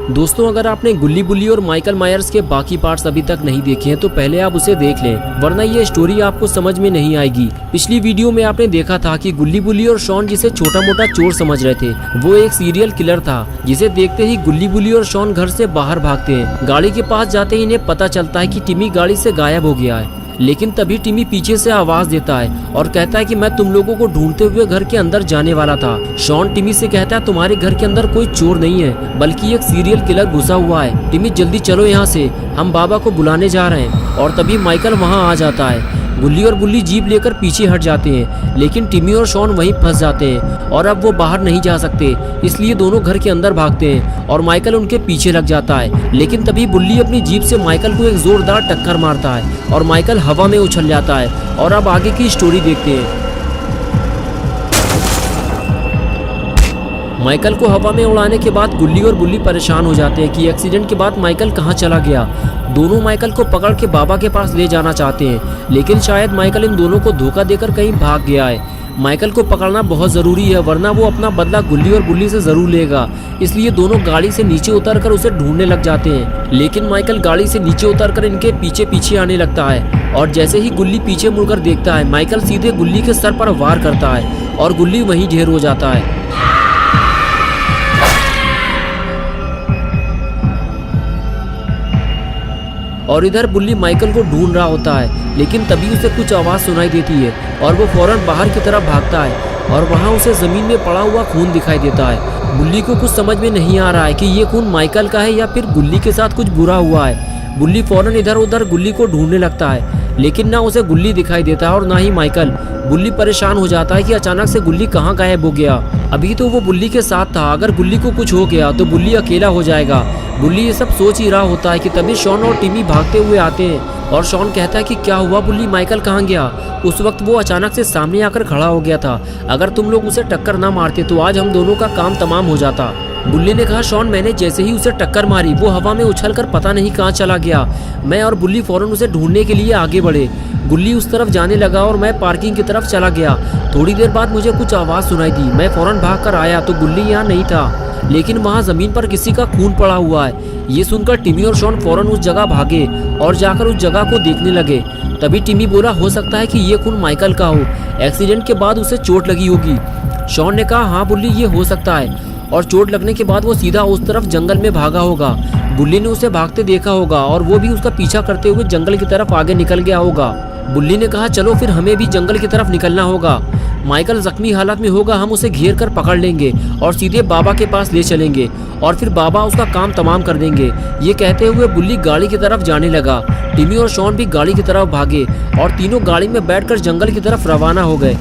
दोस्तों, अगर आपने गुल्ली बुल्ली और माइकल मायर्स के बाकी पार्ट्स अभी तक नहीं देखे हैं तो पहले आप उसे देख लें, वरना ये स्टोरी आपको समझ में नहीं आएगी। पिछली वीडियो में आपने देखा था कि गुल्ली बुल्ली और शॉन जिसे छोटा मोटा चोर समझ रहे थे, वो एक सीरियल किलर था, जिसे देखते ही गुल्ली बुल्ली और शॉन घर से बाहर भागते हैं। गाड़ी के पास जाते ही इन्हें पता चलता है कि टिमी गाड़ी से गायब हो गया है। लेकिन तभी टिमी पीछे से आवाज देता है और कहता है कि मैं तुम लोगों को ढूंढते हुए घर के अंदर जाने वाला था। शॉन टिमी से कहता है तुम्हारे घर के अंदर कोई चोर नहीं है, बल्कि एक सीरियल किलर घुसा हुआ है। टिमी जल्दी चलो यहाँ से, हम बाबा को बुलाने जा रहे हैं। और तभी माइकल वहाँ आ जाता है। गुल्ली और बुल्ली जीप लेकर पीछे हट जाते हैं, लेकिन टिमी और शॉन वहीं फंस जाते हैं और अब वो बाहर नहीं जा सकते, इसलिए दोनों घर के अंदर भागते हैं और माइकल उनके पीछे लग जाता है। लेकिन तभी बुल्ली अपनी जीप से माइकल को एक जोरदार टक्कर मारता है और माइकल हवा में उछल जाता है। और अब आगे की स्टोरी देखते हैं। माइकल को हवा में उड़ाने के बाद गुल्ली और बुल्ली परेशान हो जाते हैं कि एक्सीडेंट के बाद माइकल कहाँ चला गया। दोनों माइकल को पकड़ के बाबा के पास ले जाना चाहते हैं, लेकिन शायद माइकल इन दोनों को धोखा देकर कहीं भाग गया है। माइकल को पकड़ना बहुत ज़रूरी है, वरना वो अपना बदला गुल्ली और बुल्ली से ज़रूर लेगा। इसलिए दोनों गाड़ी से नीचे उतरकर उसे ढूंढने लग जाते हैं। लेकिन माइकल गाड़ी से नीचे उतरकर इनके पीछे पीछे आने लगता है और जैसे ही गुल्ली पीछे मुड़कर देखता है, माइकल सीधे गुल्ली के सर पर वार करता है और गुल्ली वहीं ढेर हो जाता है। और इधर बुल्ली माइकल को ढूंढ रहा होता है, लेकिन तभी उसे कुछ आवाज़ सुनाई देती है और वो फौरन बाहर की तरफ भागता है और वहाँ उसे ज़मीन में पड़ा हुआ खून दिखाई देता है। बुल्ली को कुछ समझ में नहीं आ रहा है कि ये खून माइकल का है या फिर गुल्ली के साथ कुछ बुरा हुआ है। बुल्ली फौरन इधर उधर गुल्ली को ढूंढने लगता है, लेकिन ना उसे गुल्ली दिखाई देता है और ना ही माइकल। बुल्ली परेशान हो जाता है कि अचानक से गुल्ली कहाँ गायब हो गया। अभी तो वो बुल्ली के साथ था, अगर गुल्ली को कुछ हो गया तो बुल्ली अकेला हो जाएगा। बुल्ली ये सब सोच ही रहा होता है कि तभी शॉन और टिमी भागते हुए आते हैं और शॉन कहता है कि क्या हुआ बुल्ली, माइकल कहाँ गया। उस वक्त वो अचानक से सामने आकर खड़ा हो गया था, अगर तुम लोग उसे टक्कर ना मारते तो आज हम दोनों का काम तमाम हो जाता। बुल्ली ने कहा शॉन, मैंने जैसे ही उसे टक्कर मारी वो हवा में उछलकर पता नहीं कहाँ चला गया। मैं और बुल्ली फौरन उसे ढूंढने के लिए आगे बढ़े। गुल्ली उस तरफ जाने लगा और मैं पार्किंग की तरफ चला गया। थोड़ी देर बाद मुझे कुछ आवाज़ सुनाई दी, मैं फौरन भाग कर आया तो गुल्ली यहाँ नहीं था, लेकिन वहाँ ज़मीन पर किसी का खून पड़ा हुआ है। ये सुनकर टिमी और शॉन फौरन उस जगह भागे और जाकर उस जगह को देखने लगे। तभी टिमी बोला हो सकता है कि ये खून माइकल का हो, एक्सीडेंट के बाद उसे चोट लगी होगी। शॉन ने कहा हाँ बुल्ली, ये हो सकता है, और चोट लगने के बाद वो सीधा उस तरफ जंगल में भागा होगा। बुल्ली ने उसे भागते देखा होगा और वो भी उसका पीछा करते हुए जंगल की तरफ आगे निकल गया होगा। बुल्ली ने कहा चलो फिर हमें भी जंगल की तरफ निकलना होगा। माइकल जख्मी हालत में होगा, हम उसे घेर कर पकड़ लेंगे और सीधे बाबा के पास ले चलेंगे और फिर बाबा उसका काम तमाम कर देंगे। ये कहते हुए बुल्ली गाड़ी की तरफ जाने लगा। टिमी और शॉन भी गाड़ी की तरफ भागे और तीनों गाड़ी में बैठकर जंगल की तरफ रवाना हो गए।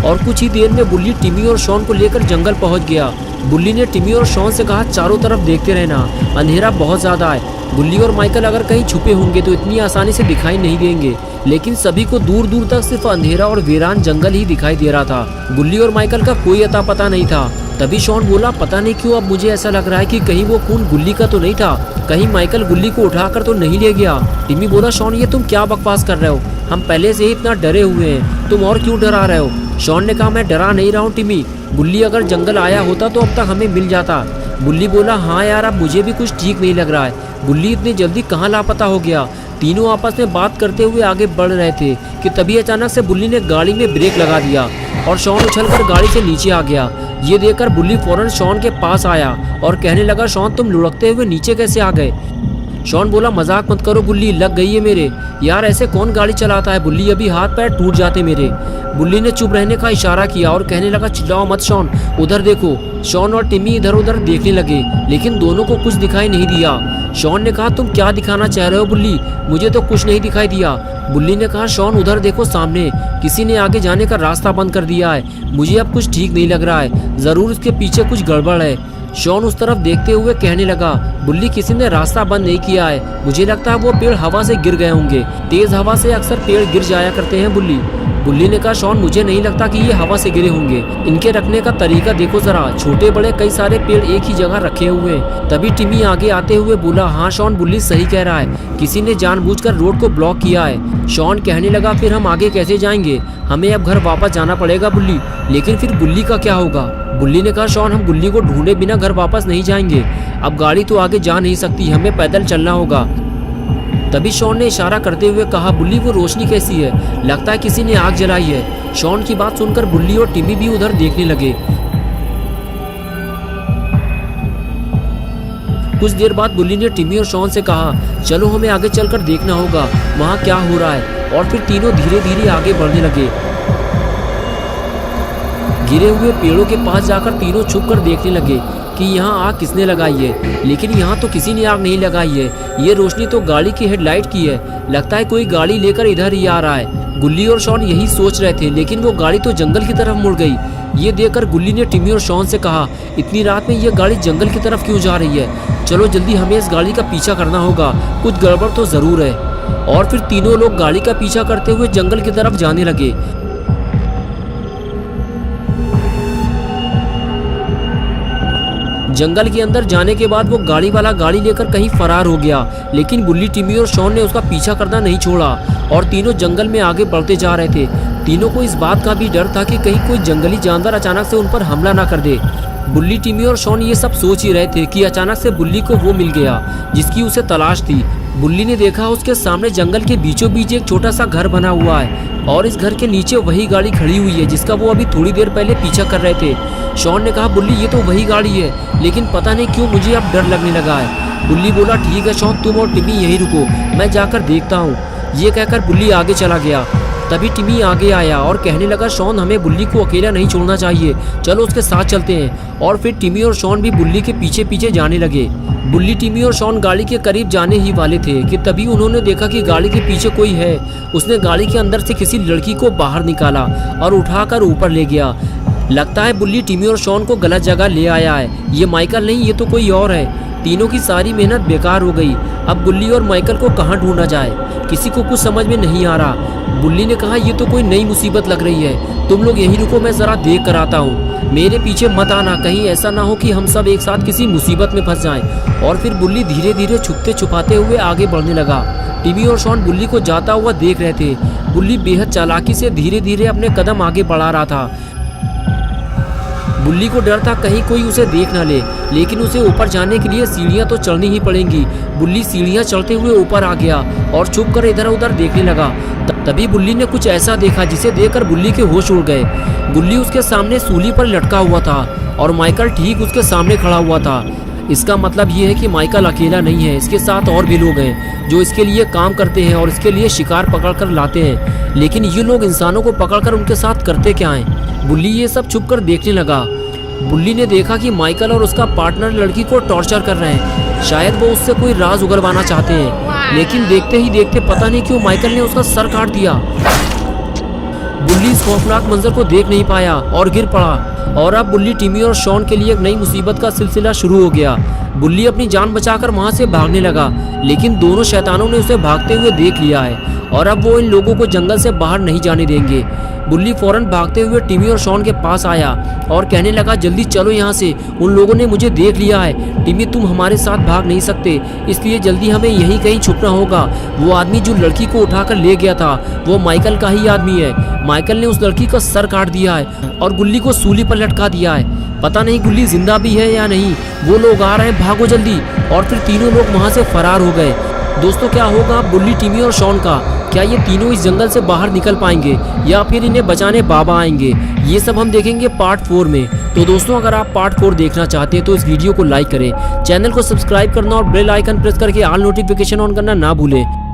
और कुछ ही देर में बुल्ली टिमी और शॉन को लेकर जंगल पहुंच गया। बुल्ली ने टिमी और शॉन से कहा चारों तरफ देखते रहना, अंधेरा बहुत ज़्यादा है। बुल्ली और माइकल अगर कहीं छुपे होंगे तो इतनी आसानी से दिखाई नहीं देंगे, लेकिन सभी को दूर दूर तक सिर्फ अंधेरा और वीरान जंगल ही दिखाई दे रहा था। बुल्ली और माइकल का कोई अता पता नहीं था। तभी शॉन बोला पता नहीं क्यों अब मुझे ऐसा लग रहा है कि कहीं वो खून गुल्ली का तो नहीं था, कहीं माइकल गुल्ली को उठाकर तो नहीं ले गया। टिमी बोला शॉन ये तुम क्या बकवास कर रहे हो, हम पहले से ही इतना डरे हुए हैं, तुम और क्यों डरा रहे हो। शॉन ने कहा मैं डरा नहीं रहा हूँ टिमी, बुल्ली अगर जंगल आया होता तो अब तक हमें मिल जाता। बुल्ली बोला हाँ यार अब मुझे भी कुछ ठीक नहीं लग रहा है, बुल्ली इतनी जल्दी कहाँ लापता हो गया। तीनों आपस में बात करते हुए आगे बढ़ रहे थे कि तभी अचानक से बुल्ली ने गाड़ी में ब्रेक लगा दिया और शॉन उछलकर गाड़ी से नीचे आ गया। ये देखकर बुल्ली फौरन शॉन के पास आया और कहने लगा शॉन तुम लुढ़कते हुए नीचे कैसे आ गए। शॉन बोला मजाक मत करो बुल्ली, लग गई है मेरे, यार ऐसे कौन गाड़ी चलाता है बुल्ली, अभी हाथ पैर टूट जाते मेरे। बुल्ली ने चुप रहने का इशारा किया और कहने लगा चिल्लाओ मत शॉन, उधर देखो। शॉन और टिमी इधर उधर देखने लगे, लेकिन दोनों को कुछ दिखाई नहीं दिया। शॉन ने कहा तुम क्या दिखाना चाह रहे हो बुल्ली, मुझे तो कुछ नहीं दिखाई दिया। बुल्ली ने कहा शॉन उधर देखो सामने, किसी ने आगे जाने का रास्ता बंद कर दिया है, मुझे अब कुछ ठीक नहीं लग रहा है, जरूर इसके पीछे कुछ गड़बड़ है। शॉन उस तरफ देखते हुए कहने लगा बुल्ली किसी ने रास्ता बंद नहीं किया है, मुझे लगता है वो पेड़ हवा से गिर गए होंगे, तेज हवा से अक्सर पेड़ गिर जाया करते हैं बुल्ली। बुल्ली ने कहा, शॉन मुझे नहीं लगता कि ये हवा से गिरे होंगे, इनके रखने का तरीका देखो जरा, छोटे बड़े कई सारे पेड़ एक ही जगह रखे हुए हैं। तभी टिमी आगे आते हुए बोला, हाँ शॉन, बुल्ली सही कह रहा है, किसी ने जानबूझकर रोड को ब्लॉक किया है। शॉन कहने लगा, फिर हम आगे कैसे जाएंगे, हमें अब घर वापस जाना पड़ेगा बुल्ली। लेकिन फिर बुल्ली का क्या होगा? बुल्ली ने कहा, शॉन हम बुल्ली को ढूंढे बिना घर वापस नहीं जाएंगे, अब गाड़ी तो आगे जा नहीं सकती, हमें पैदल चलना होगा। तभी शॉन ने इशारा करते हुए कहा, बुल्ली वो रोशनी कैसी है, लगता है किसी ने आग जलाई है। शॉन की बात सुनकर बुल्ली और टिमी भी उधर देखने लगे। कुछ देर बाद बुल्ली ने टिमी और शॉन से कहा, चलो हमें आगे चलकर देखना होगा वहाँ क्या हो रहा है। और फिर तीनों धीरे धीरे आगे बढ़ने लगे। गिरे हुए पेड़ों के पास जाकर तीनों छुप कर देखने लगे कि यहाँ आग किसने लगाई है। लेकिन यहाँ तो किसी ने आग नहीं लगाई है, ये रोशनी तो गाड़ी की हेडलाइट की है, लगता है कोई गाड़ी लेकर इधर ही आ रहा है। गुल्ली और शॉन यही सोच रहे थे, लेकिन वो गाड़ी तो जंगल की तरफ मुड़ गई। ये देखकर गुल्ली ने टिमी और शॉन से कहा, इतनी रात में ये गाड़ी जंगल की तरफ क्यों जा रही है, चलो जल्दी हमें इस गाड़ी का पीछा करना होगा, कुछ गड़बड़ तो जरूर है। और फिर तीनों लोग गाड़ी का पीछा करते हुए जंगल की तरफ जाने लगे। जंगल के अंदर जाने के बाद वो गाड़ी वाला गाड़ी लेकर कहीं फरार हो गया, लेकिन बुल्ली, टिमी और शॉन ने उसका पीछा करना नहीं छोड़ा और तीनों जंगल में आगे बढ़ते जा रहे थे। तीनों को इस बात का भी डर था कि कहीं कोई जंगली जानवर अचानक से उन पर हमला ना कर दे। बुल्ली, टिमी और शॉन ये सब सोच ही रहे थे कि अचानक से बुल्ली को वो मिल गया जिसकी उसे तलाश थी। बुल्ली ने देखा उसके सामने जंगल के बीचों बीच एक छोटा सा घर बना हुआ है और इस घर के नीचे वही गाड़ी खड़ी हुई है जिसका वो अभी थोड़ी देर पहले पीछा कर रहे थे। शॉन ने कहा, बुल्ली ये तो वही गाड़ी है, लेकिन पता नहीं क्यों मुझे अब डर लगने लगा है। बुल्ली बोला, ठीक है शॉन, तुम और टिमी यहीं रुको, मैं जाकर देखता हूँ। ये कहकर बुल्ली आगे चला गया। तभी टिमी आगे आया और कहने लगा, शॉन हमें बुल्ली को अकेला नहीं छोड़ना चाहिए, चलो उसके साथ चलते हैं। और फिर टिमी और शॉन भी बुल्ली के पीछे पीछे जाने लगे। बुल्ली, टिमी और शॉन गाड़ी के करीब जाने ही वाले थे कि तभी उन्होंने देखा कि गाड़ी के पीछे कोई है। उसने गाड़ी के अंदर से किसी लड़की को बाहर निकाला और उठाकर ऊपर ले गया। लगता है बुल्ली टिमी और शॉन को गलत जगह ले आया है, ये माइकल नहीं, ये तो कोई और है। तीनों की सारी मेहनत बेकार हो गई। अब बुल्ली और माइकल को कहाँ ढूंढा जाए, किसी को कुछ समझ में नहीं आ रहा। बुल्ली ने कहा, ये तो कोई नई मुसीबत लग रही है, तुम लोग यहीं रुको, मैं जरा देख कर आता हूँ, मेरे पीछे मत आना, कहीं ऐसा ना हो कि हम सब एक साथ किसी मुसीबत में फंस जाएं। और फिर बुल्ली धीरे धीरे छुपते छुपाते हुए आगे बढ़ने लगा। टिमी और शॉन बुल्ली को जाता हुआ देख रहे थे। बुल्ली बेहद चालाकी से धीरे धीरे अपने कदम आगे बढ़ा रहा था। बुल्ली को डर था कहीं कोई उसे देख ना ले, लेकिन उसे ऊपर जाने के लिए सीढ़ियां तो चढ़नी ही पड़ेंगी। बुल्ली सीढ़ियां चढ़ते हुए ऊपर आ गया और छुप कर इधर उधर देखने लगा। तभी बुल्ली ने कुछ ऐसा देखा जिसे देखकर बुल्ली के होश उड़ गए। बुल्ली उसके सामने सूली पर लटका हुआ था और माइकल ठीक उसके सामने खड़ा हुआ था। इसका मतलब ये है कि माइकल अकेला नहीं है, इसके साथ और भी लोग हैं जो इसके लिए काम करते हैं और इसके लिए शिकार पकड़ कर लाते हैं। लेकिन ये लोग इंसानों को पकड़कर उनके साथ करते क्या हैं? बुल्ली ये सब छुप कर देखने लगा। बुल्ली ने देखा कि माइकल और उसका पार्टनर लड़की को टॉर्चर कर रहे हैं, शायद वो उससे कोई राज उगलवाना चाहते हैं। लेकिन देखते ही देखते पता नहीं क्यों माइकल ने उसका सर काट दिया। बुल्ली इस खौफनाक मंजर को देख नहीं पाया और गिर पड़ा। और अब बुल्ली, टिमी और शॉन के लिए एक नई मुसीबत का सिलसिला शुरू हो गया। बुल्ली अपनी जान बचाकर वहां से भागने लगा, लेकिन दोनों शैतानों ने उसे भागते हुए देख लिया है और अब वो इन लोगों को जंगल से बाहर नहीं जाने देंगे। बुल्ली फौरन भागते हुए टिमी और शॉन के पास आया और कहने लगा, जल्दी चलो यहाँ से, उन लोगों ने मुझे देख लिया है। टिमी, तुम हमारे साथ भाग नहीं सकते, इसलिए जल्दी हमें यहीं कहीं छुपना होगा। वो आदमी जो लड़की को उठाकर ले गया था वो माइकल का ही आदमी है। माइकल ने उस लड़की का सर काट दिया है और गुल्ली को सूली पर लटका दिया है। पता नहीं गुल्ली जिंदा भी है या नहीं। वो लोग आ रहे हैं, भागो जल्दी। और फिर तीनों लोग वहाँ से फरार हो गए। दोस्तों, क्या होगा बुल्ली, टिमी और शॉन का? क्या ये तीनों इस जंगल से बाहर निकल पाएंगे या फिर इन्हें बचाने बाबा आएंगे? ये सब हम देखेंगे पार्ट 4 में। तो दोस्तों, अगर आप पार्ट 4 देखना चाहते हैं तो इस वीडियो को लाइक करें, चैनल को सब्सक्राइब करना और बेल आइकन प्रेस करके ऑल नोटिफिकेशन ऑन करना ना भूलें।